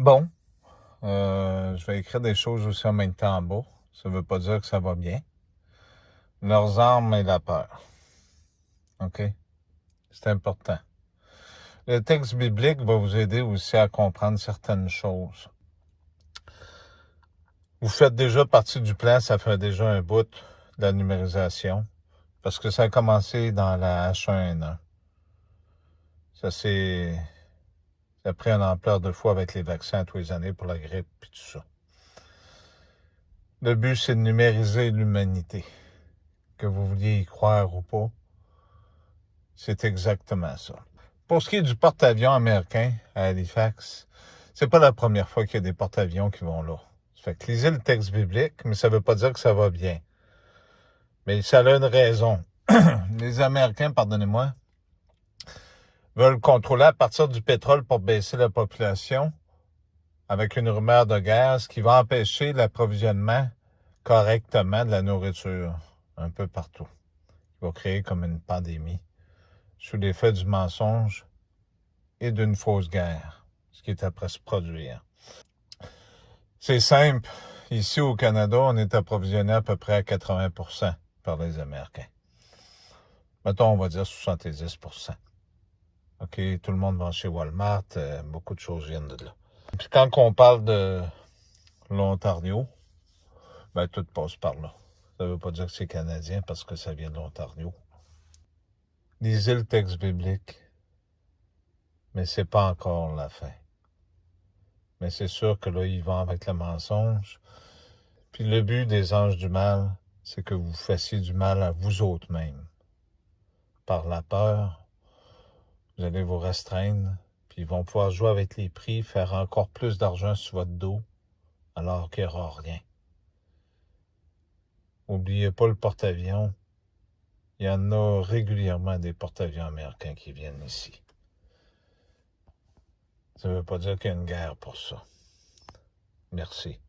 Bon, je vais écrire des choses aussi en même temps en bas. Ça ne veut pas dire que ça va bien. Leurs armes et la peur. OK? C'est important. Le texte biblique va vous aider aussi à comprendre certaines choses. Vous faites déjà partie du plan, ça fait déjà un bout de la numérisation, parce que ça a commencé dans la H1N1. Ça a pris une ampleur de fois avec les vaccins tous les années pour la grippe et tout ça. Le but, c'est de numériser l'humanité. Que vous vouliez y croire ou pas, c'est exactement ça. Pour ce qui est du porte-avions américain à Halifax, c'est pas la première fois qu'il y a des porte-avions qui vont là. Ça fait que lisez le texte biblique, mais ça veut pas dire que ça va bien. Mais ça a une raison. Les Américains, pardonnez-moi, veulent contrôler à partir du pétrole pour baisser la population avec une rumeur de guerre, ce qui va empêcher l'approvisionnement correctement de la nourriture un peu partout. Il va créer comme une pandémie sous l'effet du mensonge et d'une fausse guerre, ce qui est après se produire. C'est simple. Ici au Canada, on est approvisionné à peu près à 80% par les Américains. Mettons, on va dire 70%. OK, tout le monde va chez Walmart, beaucoup de choses viennent de là. Puis quand on parle de l'Ontario, ben tout passe par là. Ça veut pas dire que c'est canadien parce que ça vient de l'Ontario. Lisez le texte biblique, mais c'est pas encore la fin. Mais c'est sûr que là, ils vont avec le mensonge. Puis le but des anges du mal, c'est que vous fassiez du mal à vous autres mêmes. Par la peur, vous allez vous restreindre, puis ils vont pouvoir jouer avec les prix, faire encore plus d'argent sur votre dos, alors qu'il n'y aura rien. N'oubliez pas le porte-avions. Il y en a régulièrement des porte-avions américains qui viennent ici. Ça ne veut pas dire qu'il y a une guerre pour ça. Merci.